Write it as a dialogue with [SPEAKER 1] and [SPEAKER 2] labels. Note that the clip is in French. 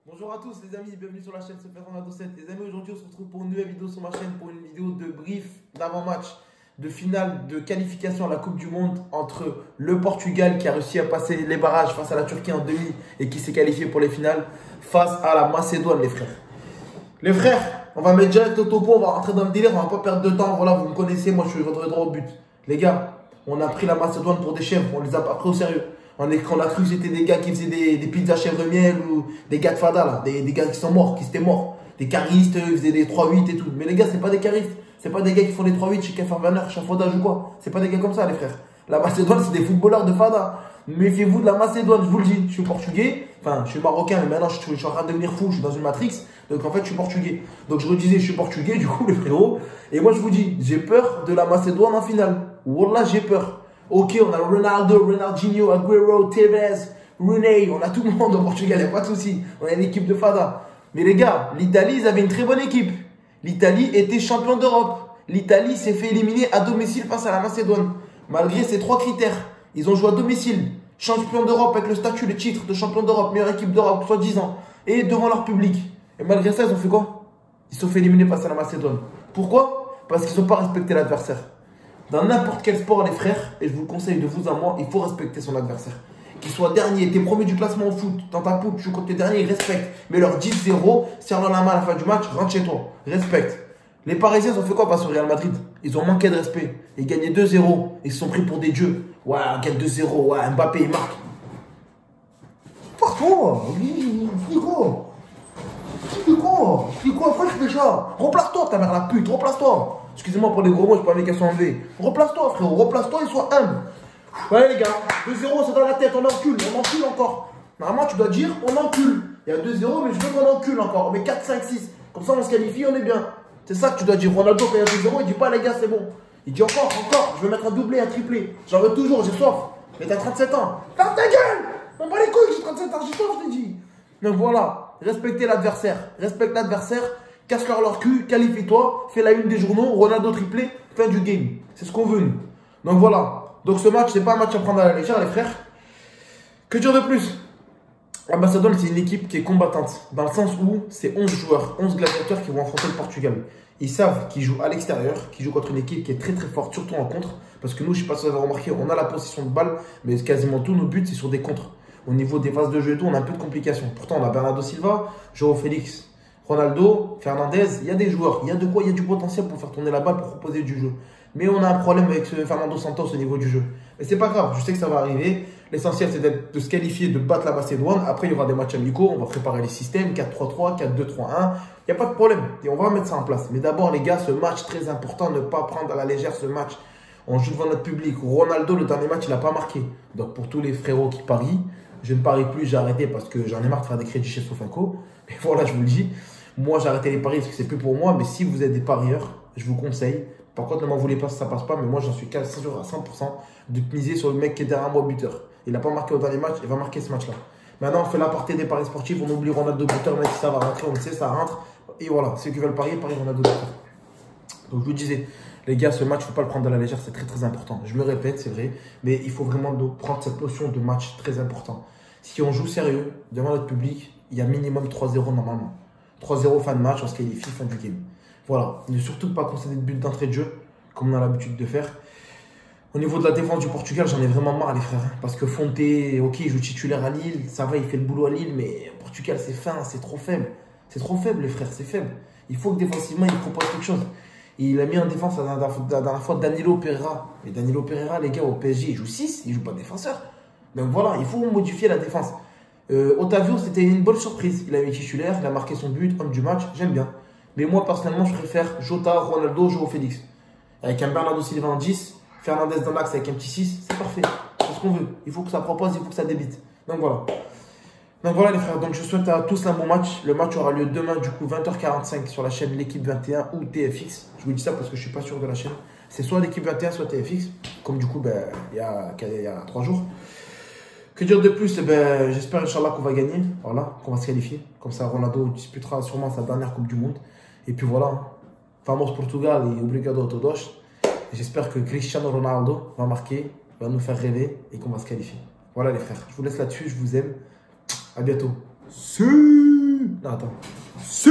[SPEAKER 1] Bonjour à tous les amis, bienvenue sur la chaîne Super Ronaldo 7. Les amis, aujourd'hui on se retrouve pour une nouvelle vidéo sur ma chaîne, pour une vidéo de brief d'avant-match, de finale de qualification à la Coupe du Monde entre le Portugal qui a réussi à passer les barrages face à la Turquie en demi et qui s'est qualifié pour les finales, face à la Macédoine les frères. Les frères, on va mettre direct au topo, on va rentrer dans le délire, on va pas perdre de temps, voilà vous me connaissez, moi je suis droit au but. Les gars, on a pris la Macédoine pour des chèvres, on les a pas pris au sérieux. On a cru que c'était des gars qui faisaient des pizzas chèvre miel ou des gars de Fada là, des gars qui sont morts, qui étaient morts. Des caristes, ils faisaient des 3-8 et tout. Mais les gars, c'est pas des caristes, c'est pas des gars qui font des 3-8 chez Kefarvaner, Chafaudage ou quoi. C'est pas des gars comme ça les frères. La Macédoine, c'est des footballeurs de Fada. Méfiez-vous de la Macédoine, je vous le dis. Je suis portugais, enfin je suis marocain, mais maintenant je suis en train de devenir fou, je suis dans une matrix. Donc en fait, je suis portugais. Donc je redisais, je suis portugais, du coup les frérots. Et moi je vous dis, j'ai peur de la Macédoine en finale. Wallah, j'ai peur. Ok, on a Ronaldo, Ronaldinho, Agüero, Tevez, Rooney, on a tout le monde au Portugal, il n'y a pas de souci. On a une équipe de Fada. Mais les gars, l'Italie, ils avaient une très bonne équipe. L'Italie était champion d'Europe. L'Italie s'est fait éliminer à domicile face à la Macédoine. Malgré ces trois critères, ils ont joué à domicile. Champion d'Europe avec le statut, le titre de champion d'Europe, meilleure équipe d'Europe, soi-disant. Et devant leur public. Et malgré ça, ils ont fait quoi? Ils se sont fait éliminer face à la Macédoine. Pourquoi? Parce qu'ils n'ont pas respecté l'adversaire. Dans n'importe quel sport, les frères, et je vous le conseille de vous à moi, il faut respecter son adversaire. Qu'il soit dernier, t'es premier du classement au foot, dans ta poule, tu joues contre les derniers, respecte. Mais leur 10-0, serre-leur la main à la fin du match, rentre chez toi. Respecte. Les Parisiens, ils ont fait quoi face au Real Madrid? Ils ont manqué de respect. Ils gagnaient 2-0. Ils se sont pris pour des dieux. Ouais, on gagne 2-0. Ouais, Mbappé, il marque. Parfois, Nico. Nico, frère, déjà. Replace-toi, ta mère la pute, replace-toi. Excusez-moi pour les gros mots, je pas envie qu'elles soient enlevées. Replace-toi, frérot, replace-toi et sois humble. Ouais, les gars, 2-0, c'est dans la tête, on encule encore. Normalement, tu dois dire, on encule. Il y a 2-0, mais je veux qu'on encule encore. On met 4, 5, 6. Comme ça, on se qualifie, on est bien. C'est ça que tu dois dire. Ronaldo, quand il y a 2-0, il dit pas, les gars, c'est bon. Il dit encore, je veux mettre un doublé, un triplé. J'en veux toujours, j'ai soif. Mais t'as 37 ans. Ferme ta gueule! On bat les couilles, j'ai 37 ans, j'ai soif, je t'ai dit. Donc voilà, respectez l'adversaire. Respecte l'adversaire. Casse-leur leur cul, qualifie-toi, fais la une des journaux, Ronaldo triplé, fin du game. C'est ce qu'on veut nous. Donc voilà. Donc ce match, c'est pas un match à prendre à la légère, les frères. Que dire de plus? La Macédoine, c'est une équipe qui est combattante. Dans le sens où c'est 11 joueurs, 11 gladiateurs qui vont affronter le Portugal. Ils savent qu'ils jouent à l'extérieur, qu'ils jouent contre une équipe qui est très très forte, surtout en contre. Parce que nous, je ne sais pas si vous avez remarqué, on a la possession de balle, mais quasiment tous nos buts, c'est sur des contres. Au niveau des phases de jeu et tout, on a un peu de complications. Pourtant, on a Bernardo Silva, João Félix, Ronaldo, Fernandez, il y a des joueurs, il y a de quoi, il y a du potentiel pour faire tourner la balle, pour proposer du jeu. Mais on a un problème avec ce Fernando Santos au niveau du jeu. Mais c'est pas grave, je sais que ça va arriver. L'essentiel, c'est de se qualifier, de battre la Macédoine. Après, il y aura des matchs amicaux, on va préparer les systèmes, 4-3-3, 4-2-3-1. Il n'y a pas de problème, et on va mettre ça en place. Mais d'abord, les gars, ce match très important, ne pas prendre à la légère ce match. On joue devant notre public. Ronaldo, le dernier match, il n'a pas marqué. Donc pour tous les frérots qui parient, je ne parie plus, j'ai arrêté parce que j'en ai marre de faire des crédits chez Sofinco. Mais voilà, je vous le dis. Moi, j'ai arrêté les paris parce que c'est plus pour moi. Mais si vous êtes des parieurs, je vous conseille. Par contre, ne m'en voulez pas si ça passe pas. Mais moi, j'en suis quasi sûr à 100% de miser sur le mec qui est derrière moi buteur. Il n'a pas marqué au dernier match, il va marquer ce match-là. Maintenant, on fait l'aparté des paris sportifs. On oublie Ronaldo buteur, même si ça va rentrer, on le sait, ça rentre. Et voilà, ceux qui veulent parier, parient Ronaldo buteur. Donc, je vous disais, les gars, ce match, il ne faut pas le prendre à la légère. C'est très, très important. Je me répète, c'est vrai. Mais il faut vraiment prendre cette notion de match très important. Si on joue sérieux devant notre public, il y a minimum 3-0 normalement. 3-0 fin de match, on se qualifie, fin du game. Voilà. Ne surtout pas concéder de but d'entrée de jeu, comme on a l'habitude de faire. Au niveau de la défense du Portugal, j'en ai vraiment marre, les frères. Parce que Fonte, ok, il joue titulaire à Lille, ça va, il fait le boulot à Lille, mais Portugal, c'est fin, c'est trop faible. C'est trop faible, les frères, c'est faible. Il faut que défensivement, il propose quelque chose. Il a mis en défense la dernière fois Danilo Pereira. Mais Danilo Pereira, les gars, au PSG, il joue 6, il joue pas défenseur. Donc voilà, il faut modifier la défense. Otavio, c'était une bonne surprise. Il a mis titulaire, il a marqué son but, homme du match, j'aime bien. Mais moi, personnellement, je préfère Jota, Ronaldo, João Félix. Avec un Bernardo Silva en 10, Fernandez dans l'axe avec un petit 6, c'est parfait. C'est ce qu'on veut. Il faut que ça propose, il faut que ça débite. Donc voilà les frères. Donc je souhaite à tous un bon match. Le match aura lieu demain, du coup, 20h45 sur la chaîne L'équipe 21 ou TFX. Je vous dis ça parce que je ne suis pas sûr de la chaîne. C'est soit L'équipe 21, soit TFX. Comme du coup, ben, il y a 3 jours. Que dire de plus? J'espère, Inch'Allah, qu'on va gagner. Voilà, qu'on va se qualifier. Comme ça, Ronaldo disputera sûrement sa dernière Coupe du Monde. Et puis voilà. Vamos Portugal et obrigado a todos. J'espère que Cristiano Ronaldo va marquer, va nous faire rêver et qu'on va se qualifier. Voilà les frères. Je vous laisse là-dessus. Je vous aime. À bientôt. Non, attends. Si